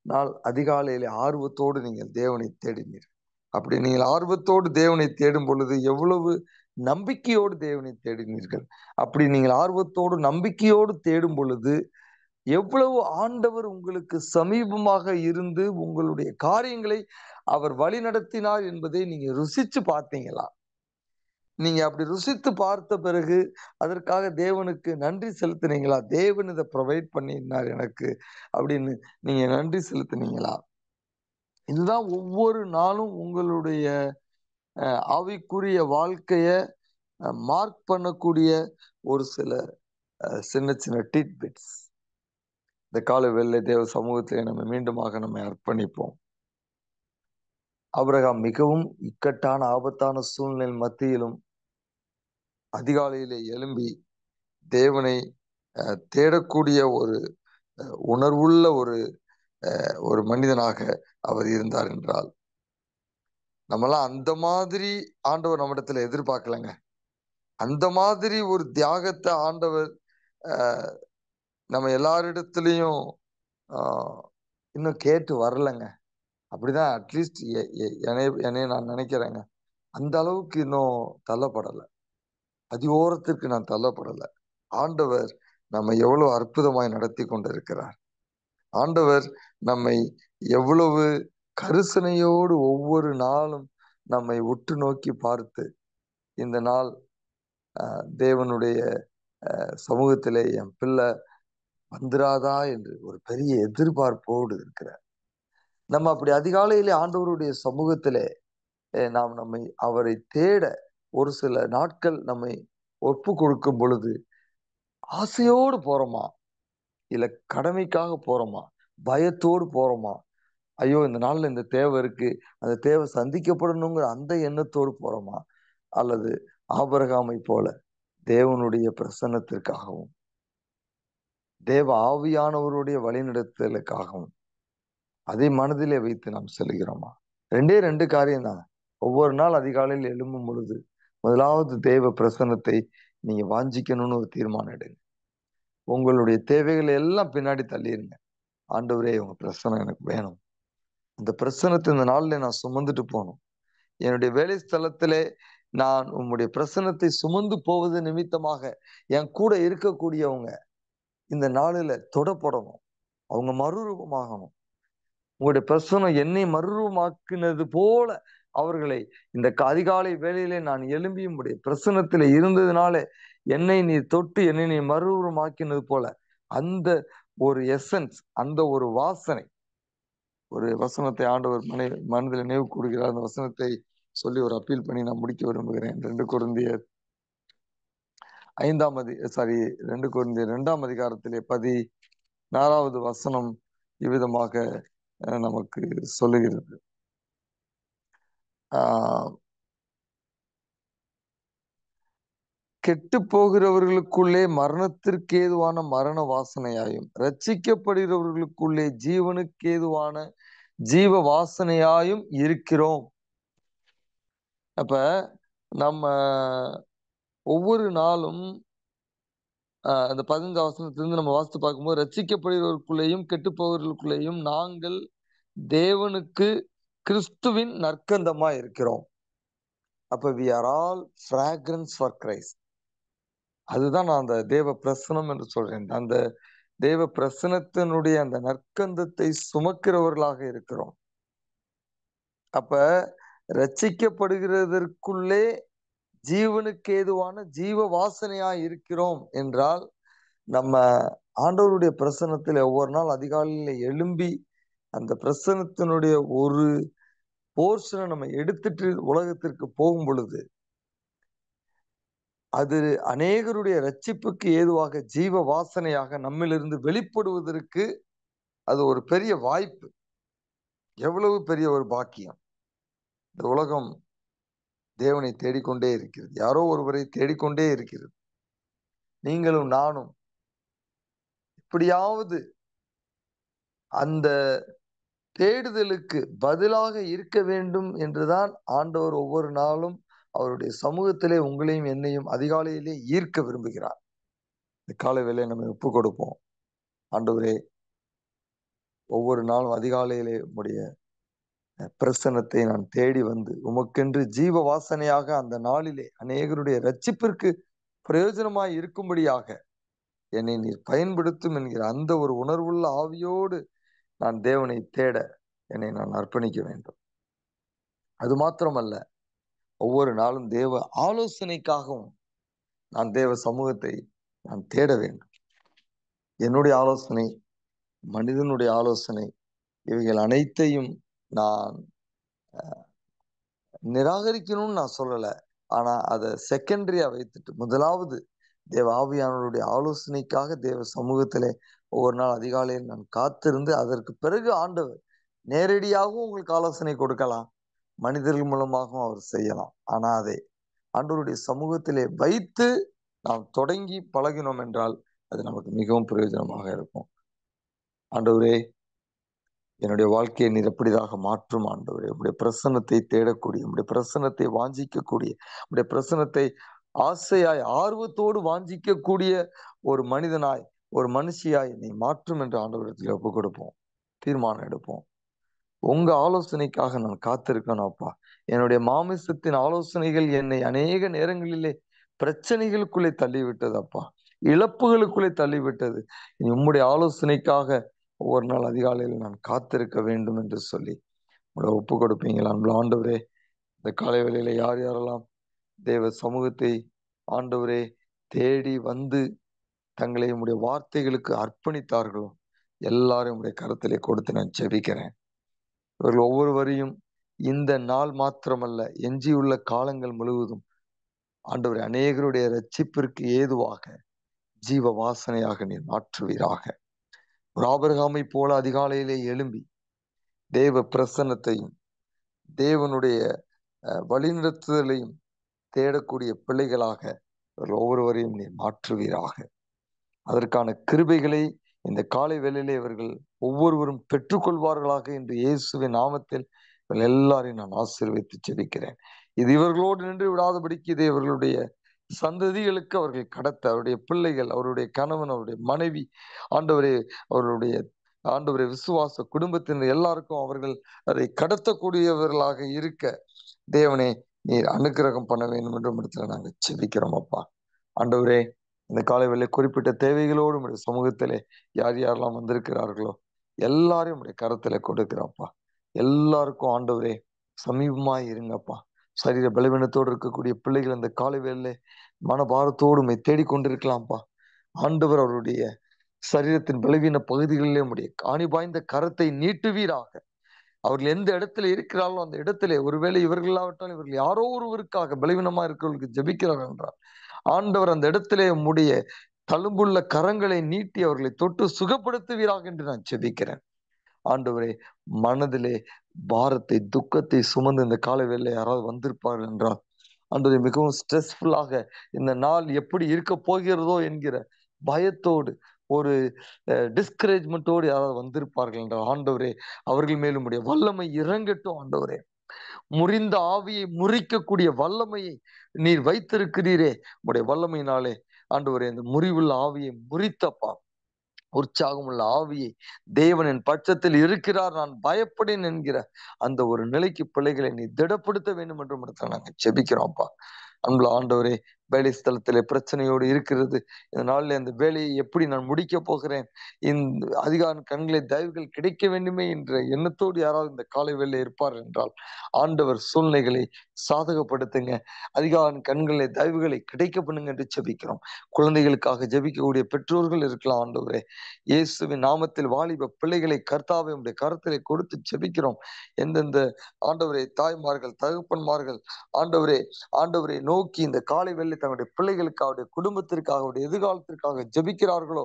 நாள் அதிகாலையில ஆர்வத்தோடு நீங்கள் தேவனை தேடினீர்கள். அப்படி நீங்கள் ஆர்வத்தோடு தேவனை தேடும் பொழுது எவ்வளவு நம்பிக்கையோடு தேவனை தேடினீர்கள். அப்படி நீங்கள் ஆர்வத்தோடு நம்பிக்கையோடு தேடும் பொழுது எவ்வளவு ஆண்டவர் உங்களுக்கு சமீபமாக இருந்து உங்களுடைய காரியங்களை அவர் வழி நடத்தினார் என்பதை நீங்க ருசிச்சு பார்த்தீங்களா? நீங்க அப்படி ருசித்து பார்த்த பிறகு அதற்காக தேவனுக்கு நன்றி செலுத்தினீங்களா? தேவன் இதை ப்ரொவைட் பண்ணினார் எனக்கு அப்படின்னு நீங்க நன்றி செலுத்தினீங்களா? இதுதான் ஒவ்வொரு நாளும் உங்களுடைய ஆவிக்குரிய வாழ்க்கைய மார்க் பண்ணக்கூடிய ஒரு சில சின்ன சின்ன டிட்பிட்ஸ் இந்த காலை வேளை தேவ சமூகத்திலே நம்ம மீண்டுமாக நம்மை அர்ப்பணிப்போம். ஆபிரகாம் மிகவும் இக்கட்டான ஆபத்தான சூழ்நிலை மத்தியிலும் அதிகாலையிலே எழும்பி தேவனை தேடக்கூடிய ஒரு உணர்வுள்ள ஒரு மனிதனாக அவர் இருந்தார் என்றால், நம்மளாம் அந்த மாதிரி ஆண்டவர் நம்மிடத்துல எதிர்பார்க்கலங்க. அந்த மாதிரி ஒரு தியாகத்தை ஆண்டவர் நம்ம எல்லாரிடத்துலயும் இன்னும் கேட்டு வரலங்க. அப்படிதான் அட்லீஸ்ட் என்னைய நான் நினைக்கிறேங்க. அந்த அளவுக்கு இன்னும் தள்ளப்படலை, அதிகோரத்திற்கு நான் தள்ளப்படலை. ஆண்டவர் நம்மை எவ்வளவு அற்புதமாய் நடத்தி கொண்டிருக்கிறார். ஆண்டவர் நம்மை எவ்வளவு கரிசனையோடு ஒவ்வொரு நாளும் நம்மை உற்று நோக்கி பார்த்து, இந்த நாள் தேவனுடைய சமூகத்திலே என் பிள்ளை வந்துராதா என்று ஒரு பெரிய எதிர்பார்ப்போடு இருக்கிறார். நம்ம அப்படி அதிகாலையிலே ஆண்டவருடைய சமூகத்திலே நாம் அவரை தேட ஒரு சில நாட்கள் நம்மை ஒப்பு கொடுக்கும் பொழுது, ஆசையோடு போறோமா இல்ல கடமைக்காக போறோமா, பயத்தோடு போறோமா, ஐயோ இந்த நாள்ல இந்த தேவை இருக்கு, அந்த தேவை சந்திக்கப்படணுங்கிற அந்த எண்ணத்தோடு போறோமா, அல்லது ஆபிரகாமை போல தேவனுடைய பிரசன்னத்திற்காகவும் தேவ ஆவியானவருடைய வழிநடத்தலுக்காகவும் அதை மனதிலே வைத்து நாம் செல்கிறோமா? ரெண்டு காரியம் தான். ஒவ்வொரு நாள் அதிகாலையில் எழும்பும் பொழுது முதலாவது தேவ பிரசன்னத்தை நீங்க வாஞ்சிக்கணும்னு ஒரு தீர்மானம் எடுங்க. உங்களுடைய தேவைகளை எல்லாம் பின்னாடி தள்ளிருங்க. ஆண்டவரே உங்க பிரசனம் எனக்கு வேணும், அந்த பிரசனத்தை இந்த நாள்ல நான் சுமந்துட்டு போகணும். என்னுடைய வேலை ஸ்தலத்திலே நான் உம்முடைய பிரசனத்தை சுமந்து போவது நிமித்தமாக என் கூட இருக்கக்கூடியவங்க இந்த நாளில தொடப்படணும், அவங்க மறுரூபமாகணும். உங்களுடைய பிரசனம் என்னை மறுரூபமாக்கினது போல அவர்களை இந்த அதிகாலை வேளையிலே நான் எழும்பி உம்முடைய பிரசனத்திலே இருந்ததுனாலே என்னை நீ தொட்டு என்னை நீ மறுரூபமாக்கினது போல அந்த ஒரு எசன்ஸ், அந்த ஒரு வாசனை, ஒரு வசனத்தை ஆண்டவர் மனதில் நினைவு கூறுகிறார். அந்த வசனத்தை சொல்லி ஒரு அப்பீல் பண்ணி நான் முடிக்க விரும்புகிறேன். 2 கொரிந்தியர் 2 அதிகாரத்திலே 14வது வசனம் இவ்விதமாக நமக்கு சொல்லுகிறது. கெட்டு போகிறவர்களுக்குள்ளே மரணத்திற்கு ஏதுவான மரண வாசனையாயும் ரட்சிக்கப்படுகிறவர்களுக்குள்ளே ஜீவனுக்கு ஏதுவான ஜீவ வாசனையாயும் இருக்கிறோம். அப்ப நம்ம ஒவ்வொரு நாளும் அந்த 15 வசனத்திலிருந்து நம்ம வாசித்து பார்க்கும்போது, ரட்சிக்கப்படுகிறவர்களுக்குள்ளேயும் கெட்டு போகிறவர்களுக்குள்ளேயும் நாங்கள் தேவனுக்கு கிறிஸ்துவின் நற்கந்தமா இருக்கிறோம். அப்ப we are all fragrance for Christ. அதுதான் நான் அந்த தேவ பிரசனம் என்று சொல்றேன். அந்த தேவ பிரசனத்தினுடைய அந்த நற்கந்தத்தை சுமக்கிறவர்களாக இருக்கிறோம். அப்ப ரட்சிக்கப்படுகிறதற்குள்ளே ஜீவனுக்கு ஏதுவான ஜீவ வாசனையா இருக்கிறோம் என்றால், நம்ம ஆண்டவருடைய பிரசனத்தில் ஒவ்வொரு நாள் அதிகாலையில எழும்பி அந்த பிரசனத்தினுடைய ஒரு போர்ஷனை நம்ம எடுத்துட்டு உலகத்திற்கு போகும் பொழுது, அது அநேகருடைய ரட்சிப்புக்கு ஏதுவாக ஜீவ வாசனையாக நம்மிலிருந்து வெளிப்படுவதற்கு அது ஒரு பெரிய வாய்ப்பு. எவ்வளவு பெரிய ஒரு பாக்கியம்! இந்த உலகம் தேவனை தேடிக்கொண்டே இருக்கிறது, யாரோ ஒருவரை தேடிக்கொண்டே இருக்கிறது. நீங்களும் நானும் எப்படியாவது அந்த தேடுதலுக்கு பதிலாக இருக்க வேண்டும் என்றுதான் ஆண்டவர் ஒவ்வொரு நாளும் அவருடைய சமூகத்திலே உங்களையும் என்னையும் அதிகாலையிலே ஈர்க்க விரும்புகிறார். இந்த காலை வேளையை நம்ம ஒப்பு கொடுப்போம். ஆண்டவரே, ஒவ்வொரு நாளும் அதிகாலையிலே உம்முடைய பிரசன்னத்தை நான் தேடி வந்து உமக்கென்று ஜீவ வாசனையாக அந்த நாளிலே அநேகருடைய ரட்சிப்பிற்கு பிரயோஜனமாய் இருக்கும்படியாக என்னை நீர் பயன்படுத்தும் என்கிற அந்த ஒரு உணர்வுள்ள ஆவியோடு நான் தேவனை தேட என்னை நான் அர்ப்பணிக்க வேண்டும். அது மாத்திரமல்ல, ஒவ்வொரு நாளும் தேவ ஆலோசனைக்காகவும் நான் தேவ சமூகத்தை நான் தேட வேண்டும். என்னுடைய ஆலோசனை, மனிதனுடைய ஆலோசனை, இவைகள் அனைத்தையும் நான் நிராகரிக்கணும்னு நான் சொல்லல. ஆனா அதை செகண்டரியா வைத்துட்டு முதலாவது தேவ ஆவியானவருடைய ஆலோசனைக்காக தேவ சமூகத்திலே ஒவ்வொரு நாள் அதிகாலையில் நான் காத்திருந்து அதற்கு பிறகு ஆண்டவர் நேரடியாகவும் உங்களுக்கு ஆலோசனை கொடுக்கலாம், மனிதர்கள் மூலமாகவும் அவர் செய்யலாம். ஆனா அதை ஆண்டவருடைய சமூகத்திலே வைத்து நாம் தொடங்கி பழகினோம் என்றால் அது நமக்கு மிகவும் பிரயோஜனமாக இருக்கும். ஆண்டவரே, என்னுடைய வாழ்க்கையை நீர் எப்படிதாக மாற்றும் ஆண்டவரே. உடைய பிரசன்னத்தை தேடக்கூடிய, உடைய பிரசன்னத்தை வாஞ்சிக்கக்கூடிய, உடைய பிரசன்னத்தை ஆசையாய் ஆர்வத்தோடு வாஞ்சிக்கக்கூடிய ஒரு மனிதனாய், ஒரு மனுஷியாய் நீ மாற்றும் என்று ஆண்டவரத்தில் ஒப்பு கொடுப்போம், தீர்மானம் எடுப்போம். உங்க ஆலோசனைக்காக நான் காத்திருக்கணும் அப்பா. என்னுடைய மாமிசத்தின் ஆலோசனைகள் என்னை அநேக நேரங்களிலே பிரச்சனைகளுக்குள்ளே தள்ளிவிட்டது அப்பா, இழப்புகளுக்குள்ளே தள்ளிவிட்டது. உம்முடைய ஆலோசனைக்காக ஒவ்வொரு நாள் அதிகாலையில் நான் காத்திருக்க வேண்டும் என்று சொல்லி உங்களை ஒப்பு கொடுப்பீங்களா? அன்புள்ள ஆண்டவரே, இந்த காலை வேளையில யார் யாரெல்லாம் தேவ சமூகத்தை ஆண்டவரே தேடி வந்து தங்களை உம்முடைய வார்த்தைகளுக்கு அர்ப்பணித்தார்களோ எல்லாரும் உடைய கருத்திலே கொடுத்து நான் ஜெபிக்கிறேன். இவர்கள் ஒவ்வொருவரையும் இந்த நாள் மாத்திரமல்ல, எஞ்சியுள்ள காலங்கள் முழுவதும் ஆண்டவரே அநேகருடைய ரட்சிப்பிற்கு ஏதுவாக ஜீவ வாசனையாக நீர் மாற்றுவீராக. ஒரு ஆபிரகாமை போல அதிகாலையிலே எழும்பி தேவ பிரசன்னத்தையும் தேவனுடைய வழிநடத்துதலையும் தேடக்கூடிய பிள்ளைகளாக இவர்கள் ஒவ்வொருவரையும் நீர் மாற்றுவீராக. அதற்கான கிருபைகளை இந்த காலை வேளையிலே இவர்கள் ஒவ்வொருவரும் பெற்றுக்கொள்வார்களாக என்று இயேசுவின் நாமத்தில் இவர்கள் எல்லாரையும் நான் ஆசீர்வதித்து ஜெபிக்கிறேன். இது இவர்களோடு நின்று விடாதபடிக்கு இது இவர்களுடைய சந்ததிகளுக்கு அவர்கள் கடத்த, அவருடைய பிள்ளைகள், அவருடைய கணவன், அவருடைய மனைவி, ஆண்டவரே அவர்களுடைய ஆண்டவரே விசுவாச குடும்பத்தினர் எல்லாருக்கும் அவர்கள் அதை கடத்தக்கூடியவர்களாக இருக்க தேவனே நீர் அனுக்கிரகம் பண்ண வேண்டும் என்று இடத்துல நாங்கள் ஜெபிக்கிறோம் அப்பா. ஆண்டவரே, இந்த காலை வேளை குறிப்பிட்ட தேவைகளோடு உடைய சமூகத்திலே யார் யாரெல்லாம் வந்திருக்கிறார்களோ எல்லாரையும் உடைய கரத்துல கொடுக்கிறோம்ப்பா. எல்லாருக்கும் ஆண்டவரே சமீபமாய் இருங்கப்பா. சரீர பலவீனத்தோடு இருக்கக்கூடிய பிள்ளைகள் இந்த காலை வேளையிலே மனபாரத்தோடு தேடிக்கொண்டிருக்கலாம்ப்பா. ஆண்டவர் அவருடைய சரீரத்தின் பலவீன பகுதிகளிலே உடைய காணி பாய்ந்த கரத்தை நீட்டுவீராக. அவர்கள் எந்த இடத்துல இருக்கிறார்களோ அந்த இடத்திலே, ஒருவேளை இவர்கள் இல்லாவிட்டாலும் இவர்கள் யாரோ ஒருவருக்காக பலவீனமா இருக்கிறவர்களுக்கு ஜெபிக்கிறார்கள் என்றால் ஆண்டவர் அந்த இடத்திலே உம்முடைய தழும்புள்ள கரங்களை நீட்டி அவர்களை தொட்டு சுகப்படுத்துவீராக என்று நான் ஜெபிக்கிறேன். ஆண்டவரே, மனதிலே பாரத்தை துக்கத்தை சுமந்து இந்த காலை வேளை யாராவது வந்திருப்பார்கள் என்றால் ஆண்டவரே, மிகவும் ஸ்ட்ரெஸ்ஃபுல்லாக இந்த நாள் எப்படி இருக்க போகிறதோ என்கிற பயத்தோடு ஒரு டிஸ்கரேஜ்மெண்டோடு யாராவது வந்திருப்பார்கள் என்றால் ஆண்டவரே, அவர்கள் மேலும் உடைய வல்லமை இறங்கட்டும். ஆண்டவரே, முறிந்த ஆவியை முறிக்கக்கூடிய வல்லமையை நீர் வைத்திருக்கிறீரே, உடைய வல்லமையினாலே ஆண்டவரே இந்த முறிவுள்ள ஆவியை முறித்தப்பா. உற்சாகமுள்ள ஆவியை, தேவன் என் பட்சத்தில் இருக்கிறார், நான் பயப்படேன் என்கிற அந்த ஒரு நிலைக்கு பிள்ளைகளை நீ திடப்படுத்த வேண்டும் என்று நாங்கள் ஜெபிக்கிறோம்ப்பா. அன்புள்ள ஆண்டவரே, வேலை ஸ்தலத்திலே பிரச்சனையோடு இருக்கிறது. இந்த நாளில் அந்த வேலையை எப்படி நான் முடிக்க போகிறேன், இந்த அதிகார கண்களை தயவுகள் கிடைக்க வேண்டுமே என்ற எண்ணத்தோடு யாராவது இந்த காலை வேலை இருப்பார் என்றால் ஆண்டவர் சூழ்நிலைகளை சாதகப்படுத்துங்க. அதிகார கண்களை தயவுகளை கிடைக்க பண்ணுங்க என்று ஜெபிக்கிறோம். குழந்தைகளுக்காக ஜெபிக்கக்கூடிய பெற்றோர்கள் இருக்கலாம். ஆண்டவரே, இயேசுவின் நாமத்தில் வாலிப பிள்ளைகளை கர்த்தாவை உடைய கருத்திலே கொடுத்து ஜெபிக்கிறோம். எந்தெந்த ஆண்டவரே தாய்மார்கள் தகப்பன்மார்கள் ஆண்டவரை நோக்கி இந்த காலை வேளை தங்களுடைய பிள்ளைகளுக்காக, அவருடைய குடும்பத்திற்காக, அவருடைய எதிர்காலத்திற்காக ஜெபிக்கிறார்களோ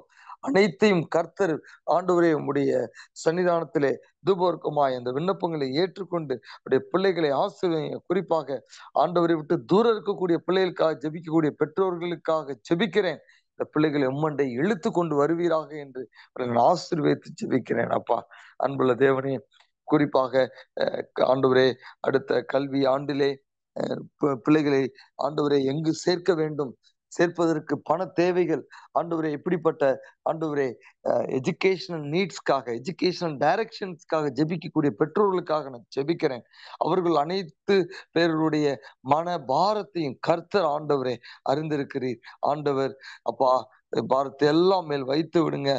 அனைத்தையும் கர்த்தர் ஆண்டவரே உம்முடைய சன்னிதானத்திலே தூபவர்க்கமாய் அந்த விண்ணப்பங்களை ஏற்றுக்கொண்டு அவருடைய பிள்ளைகளை ஆசீர்வதிங்க. குறிப்பாக ஆண்டவரை விட்டு தூரம் இருக்கக்கூடிய பிள்ளைகளுக்காக ஜெபிக்கக்கூடிய பெற்றோர்களுக்காக ஜெபிக்கிறேன். இந்த பிள்ளைகளை உம்மண்டை இழுத்து கொண்டு வருவீராக என்று நான் ஆசீர்வதித்து ஜெபிக்கிறேன் அப்பா. அன்புள்ள தேவனே, குறிப்பாக ஆண்டவரே அடுத்த கல்வி ஆண்டிலே பிள்ளைகளை ஆண்டவரை எங்கு சேர்க்க வேண்டும், சேர்ப்பதற்கு பண தேவைகள், ஆண்டவரே எப்படிப்பட்ட ஆண்டவரே எஜுகேஷனல் நீட்ஸ்க்காக, எஜுகேஷனல் டைரக்ஷன்ஸ்க்காக ஜெபிக்கக்கூடிய பெற்றோர்களுக்காக நான் ஜெபிக்கிறேன். அவர்கள் அனைத்து பேருடைய மன பாரத்தையும் கர்த்தர் ஆண்டவரே அறிந்திருக்கிறீர். ஆண்டவர் அப்பா, பாரத்தை எல்லாம் மேல் வைத்து விடுங்க.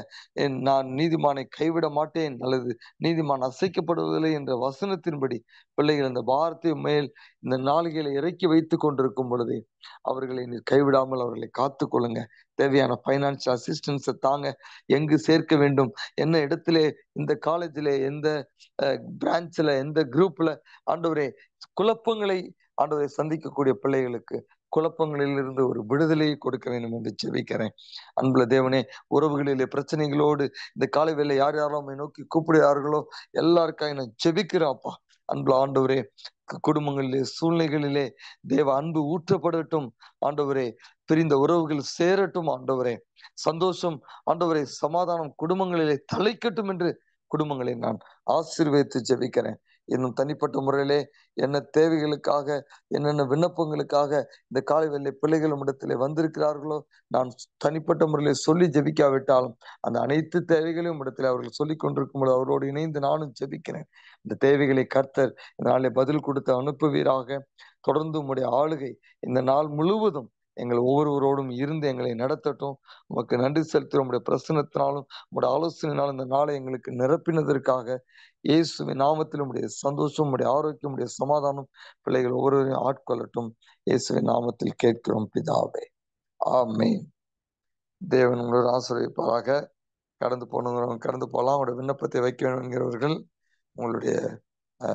நான் நீதிமானை கைவிட மாட்டேன் அல்லது நீதிமான் அசைக்கப்படுவதில்லை என்ற வசனத்தின்படி பிள்ளைகள் அந்த பாரத்தை மேல் இந்த நாளிகளை இறக்கி வைத்துக் கொண்டிருக்கும் பொழுது அவர்களை நீர் கைவிடாமல் அவர்களை காத்து கொள்ளுங்க. தேவையான பைனான்சியல் அசிஸ்டன்ஸை தாங்க. எங்கு சேர்க்க வேண்டும், என்ன இடத்துல, இந்த காலேஜில், எந்த பிரான்ச்ல, எந்த குரூப்ல ஆண்டவரே குழப்பங்களை ஆண்டவரை சந்திக்கக்கூடிய பிள்ளைகளுக்கு குழப்பங்களிலிருந்து ஒரு விடுதலையை கொடுக்க வேண்டும் என்று ஜெபிக்கிறேன். அன்புள்ள தேவனே, உறவுகளிலே பிரச்சனைகளோடு இந்த காலை வேளை யார் யாரெல்லாம் உம்மை நோக்கி கூப்பிடுகிறார்களோ எல்லாருக்காக நான் ஜெபிக்கிறேன் அப்பா. அன்புள்ள ஆண்டவரே, குடும்பங்களிலே சூழ்நிலைகளிலே தேவ அன்பு ஊற்றப்படட்டும் ஆண்டவரே. பிரிந்த உறவுகள் சேரட்டும் ஆண்டவரே. சந்தோஷம் ஆண்டவரே, சமாதானம் குடும்பங்களிலே தலைக்கட்டும் என்று குடும்பங்களை நான் ஆசீர்வதித்து ஜெபிக்கிறேன். இன்னும் தனிப்பட்ட முறையிலே என்ன தேவைகளுக்காக, என்னென்ன விண்ணப்பங்களுக்காக இந்த காலை வேளை பிள்ளைகள் இடத்திலே வந்திருக்கிறார்களோ, நான் தனிப்பட்ட முறையிலே சொல்லி ஜெபிக்காவிட்டாலும் அந்த அனைத்து தேவைகளையும் இடத்திலே அவர்கள் சொல்லிக் கொண்டிருக்கும்போது அவரோடு இணைந்து நானும் ஜெபிக்கிறேன். இந்த தேவைகளை கர்த்தர் இந்த நாளை பதில் கொடுத்து அனுப்புவீராக. தொடர்ந்து உம்முடைய ஆளுகை இந்த நாள் முழுவதும் எங்கள் ஒவ்வொருவரோடும் இருந்து எங்களை நடத்தட்டும். உமக்கு நன்றி செலுத்துகிறோம். உம்முடைய பிரசன்னத்தினாலும் உம்முடைய ஆலோசனையினாலும் இந்த நாளை எங்களுக்கு நிரப்பினதற்காக இயேசுவின் நாமத்தில் உம்முடைய சந்தோஷம், உம்முடைய ஆரோக்கியம், உம்முடைய சமாதானம் பிள்ளைகள் ஒவ்வொருவரையும் ஆட்கொள்ளட்டும். இயேசுவின் நாமத்தில் கேட்கிறோம் பிதாவே, ஆமென். தேவன் உங்களோட ஆசீர்வதிப்பாராக. கடந்து போனவங்க கடந்து போகலாம். உங்களுடைய விண்ணப்பத்தை வைக்க வேண்டும் என்கிறவர்கள் உங்களுடைய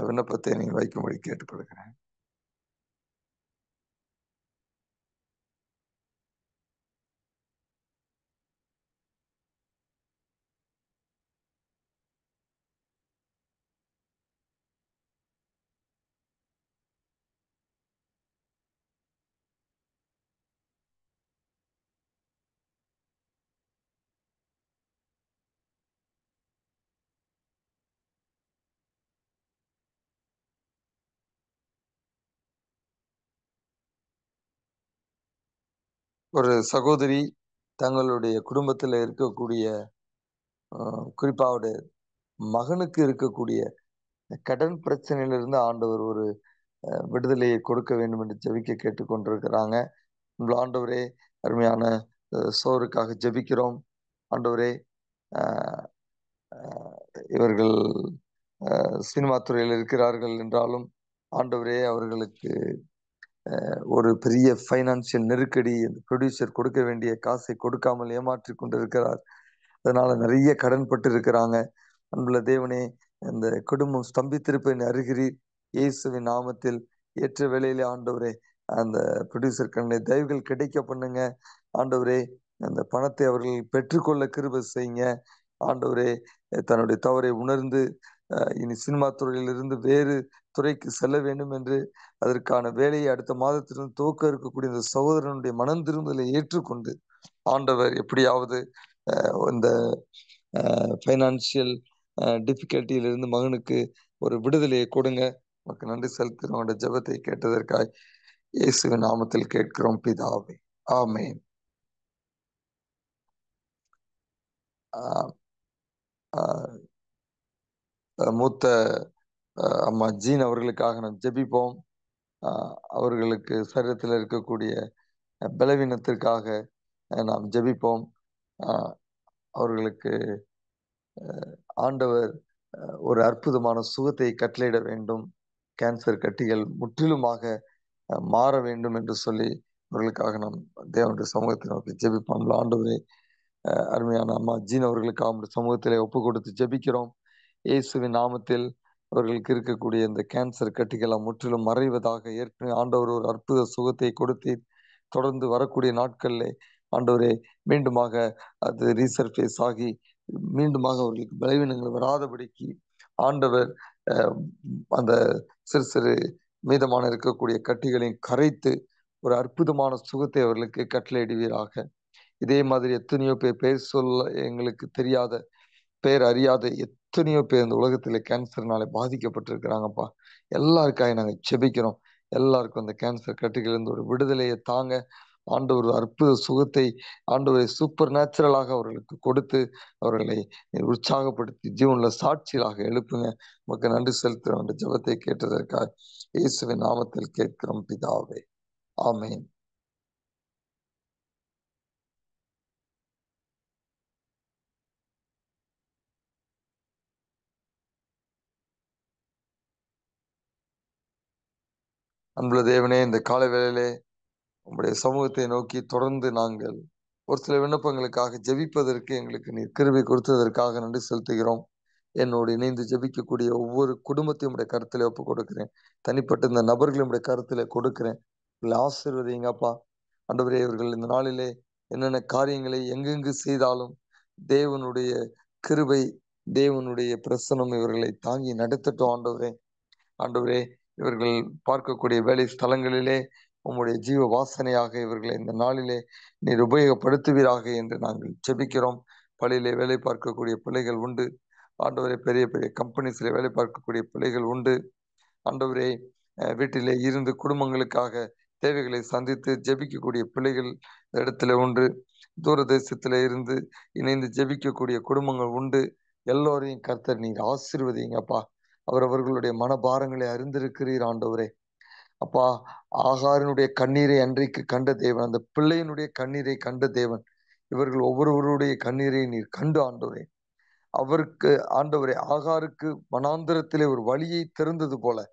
விண்ணப்பத்தை நீங்கள் வைக்கும்படி கேட்டுக்கொள்கிறேன். ஒரு சகோதரி தங்களுடைய குடும்பத்தில் இருக்கக்கூடிய குறிப்பா அவருடைய மகனுக்கு இருக்கக்கூடிய கடன் பிரச்சனையிலிருந்து ஆண்டவர் ஒரு விடுதலையை கொடுக்க வேண்டும் என்று ஜெபிக்க கேட்டுக்கொண்டிருக்கிறாங்க. உங்கள் ஆண்டவரே, அருமையான சோருக்காக ஜெபிக்கிறோம். ஆண்டவரே, இவர்கள் சினிமா துறையில் இருக்கிறார்கள் என்றாலும் ஆண்டவரே அவர்களுக்கு ஒரு பெரிய ஃபைனான்சியல் நெருக்கடி, ப்ரொடியூசர் கொடுக்க வேண்டிய காசை கொடுக்காமல் ஏமாற்றி கொண்டிருக்கிறார். அதனால நிறைய கடன் பட்டு இருக்கிறாங்க. அன்புள்ள தேவனே, இந்த குடும்பம் ஸ்தம்பித்திருப்பதை அறிகிறீர். இயேசுவின் நாமத்தில் ஏற்ற வேளையிலே ஆண்டவரே அந்த ப்ரொடியூசர் கண்ணை தயவுகள் கிடைக்க பண்ணுங்க ஆண்டவரே. அந்த பணத்தை அவர்கள் பெற்றுக்கொள்ள கிருபை செய்யுங்க ஆண்டவரே. தன்னுடைய தவறை உணர்ந்து இனி சினிமா துறையிலிருந்து வேறு துறைக்கு செல்ல வேண்டும் என்று அதற்கான வேலையை அடுத்த மாதத்திலிருந்து துவக்க இருக்கக்கூடிய இந்த சகோதரனுடைய மனம் திரும்பலை ஏற்றுக்கொண்டு ஆண்டவர் எப்படியாவது இந்த ஃபைனான்சியல் டிஃபிகல்ட்டியிலிருந்து மகனுக்கு ஒரு விடுதலையை கொடுங்க. உனக்கு நன்றி செலுத்துகிறோம். ஜெபத்தை கேட்டதற்காய் இயேசுவின் நாமத்தில் கேட்கிறோம் பிதாவே, ஆமென். மூத்த அம்மா ஜீன் அவர்களுக்காக நாம் ஜெபிப்போம். அவர்களுக்கு சரீரத்தில் இருக்கக்கூடிய பலவீனத்திற்காக நாம் ஜெபிப்போம். அவர்களுக்கு ஆண்டவர் ஒரு அற்புதமான சுகத்தை கட்டளையிட வேண்டும். கேன்சர் கட்டிகள் முற்றிலுமாக மாற வேண்டும் என்று சொல்லி அவர்களுக்காக நாம் தேவனுடைய சமூகத்தை நோக்கி ஜெபிப்போம். ஆண்டவரே, அருமையான அம்மா ஜீன் அவர்களுக்கு அவருடைய சமூகத்திலே ஒப்பு கொடுத்து ஜெபிக்கிறோம். இயேசுவின் நாமத்தில் அவர்களுக்கு இருக்கக்கூடிய இந்த கேன்சர் கட்டிகளை முற்றிலும் மறைவதாக. ஏற்கனவே ஆண்டவர் ஒரு அற்புத சுகத்தை கொடுத்து தொடர்ந்து வரக்கூடிய நாட்களில் ஆண்டவரே மீண்டுமாக அது ரீசர்ஃபேஸ் ஆகி மீண்டுமாக அவர்களுக்கு பலவீனங்கள் வராதபடிக்கு ஆண்டவர் அந்த சிறு சிறு மீதமான இருக்கக்கூடிய கட்டிகளையும் கரைத்து ஒரு அற்புதமான சுகத்தை அவர்களுக்கு கட்டளையிடுவீராக. இதே மாதிரி எத்தனையோ பேர் சொல்ல எங்களுக்கு தெரியாத, பேர் அறியாத எத்தனையோ பேர் இந்த உலகத்துல கேன்சர்னால பாதிக்கப்பட்டிருக்கிறாங்கப்பா. எல்லாருக்காக நாங்கள் செபிக்கிறோம். எல்லாருக்கும் அந்த கேன்சர் கட்டிகளிலிருந்து ஒரு விடுதலையை தாங்க. ஆண்டவர் அற்புத சுகத்தை ஆண்டவரை சூப்பர் நேச்சுரலாக அவர்களுக்கு கொடுத்து அவர்களை உற்சாகப்படுத்தி ஜீவன்ல சாட்சியாக எழுப்புங்க. நமக்கு நன்றி செலுத்துகிறோம். என்ற ஜெபத்தை கேட்டதற்காக இயேசுவின் நாமத்தில் கேட்கிறோம் பிதாவே, ஆமென். அன்புள்ள தேவனே, இந்த காலை வேளையிலே உங்களுடைய சமூகத்தை நோக்கி தொடர்ந்து நாங்கள் ஒரு சில விண்ணப்பங்களுக்காக ஜெபிப்பதற்கு எங்களுக்கு நீர் கிருபை கொடுத்ததற்காக நன்றி செலுத்துகிறோம். என்னோடு இணைந்து ஜெபிக்கக்கூடிய ஒவ்வொரு குடும்பத்தையும் உடைய கருத்துல ஒப்பு கொடுக்கிறேன். தனிப்பட்ட இந்த நபர்களையும் உடைய கருத்துல கொடுக்கிறேன். இவர்களை ஆசீர்வதிங்கப்பா. ஆண்டவரே, இவர்கள் இந்த நாளிலே என்னென்ன காரியங்களை எங்கெங்கு செய்தாலும் தேவனுடைய கிருபை, தேவனுடைய பிரசனம் இவர்களை தாங்கி நடத்தட்டும். ஆண்டவரே, ஆண்டவரே, இவர்கள் பார்க்கக்கூடிய வேலை ஸ்தலங்களிலே உம்முடைய ஜீவ வாசனையாக இவர்களை இந்த நாளிலே நீர் உபயோகப்படுத்துவீராக என்று நாங்கள் ஜெபிக்கிறோம். பள்ளியிலே வேலை பார்க்கக்கூடிய பிள்ளைகள் உண்டு. ஆண்டவரே, பெரிய பெரிய கம்பெனிஸ்ல வேலை பார்க்கக்கூடிய பிள்ளைகள் உண்டு. ஆண்டவரே, வீட்டிலே இருந்து குடும்பங்களுக்காக தேவைகளை சந்தித்து ஜெபிக்கக்கூடிய பிள்ளைகள் இடத்துல உண்டு. தூரதேசத்துல இருந்து இணைந்து ஜெபிக்கக்கூடிய குடும்பங்கள் உண்டு. எல்லோரையும் கர்த்தர் நீர் ஆசீர்வதிங்கப்பா. அவரவர்களுடைய மனபாரங்களை அறிந்திருக்கிறீர் ஆண்டவரே. அப்பா, ஆகாரினுடைய கண்ணீரை அன்றைக்கு கண்ட தேவன், அந்த பிள்ளையினுடைய கண்ணீரை கண்ட தேவன், இவர்கள் ஒவ்வொருவருடைய கண்ணீரை நீர் கண்டு ஆண்டவரே, அவருக்கு ஆண்டவரே, ஆகாருக்கு வனாந்திரத்திலே ஒரு வழியை திறந்தது போல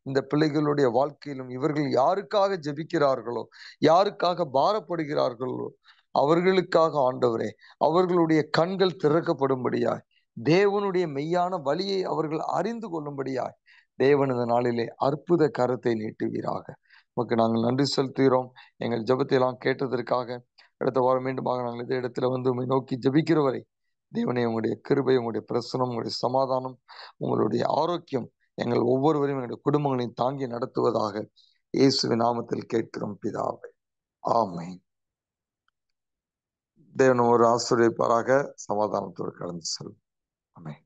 இந்த பிள்ளைகளுடைய வாழ்க்கையிலும் இவர்கள் யாருக்காக ஜெபிக்கிறார்களோ, யாருக்காக பாரப்படுகிறார்களோ, அவர்களுக்காக ஆண்டவரே, அவர்களுடைய கண்கள் திறக்கப்படும்படியாய், தேவனுடைய மெய்யான வழியை அவர்கள் அறிந்து கொள்ளும்படியாய் தேவன் இந்த நாளிலே அற்புத கரத்தை நீட்டுவீராக. உமக்கு நாங்கள் நன்றி செலுத்துகிறோம். எங்கள் ஜெபத்தை எல்லாம் கேட்டதற்காக. அடுத்த வாரம் மீண்டுமாக நாங்கள் இதே இடத்துல வந்து உம்மை நோக்கி ஜெபிக்கிறவரை தேவனே, உங்களுடைய கிருபை, உங்களுடைய பிரசனம், உங்களுடைய சமாதானம், உங்களுடைய ஆரோக்கியம் எங்கள் ஒவ்வொருவரையும் எங்களுடைய குடும்பங்களையும் தாங்கி நடத்துவதாக இயேசுவின் நாமத்தில் கேட்கிறோம் பிதாவே. ஆமென். தேவன் ஒரு ஆசீர்வதிப்பாராக. சமாதானத்தோடு கடந்து செல்லும். ஆமென்.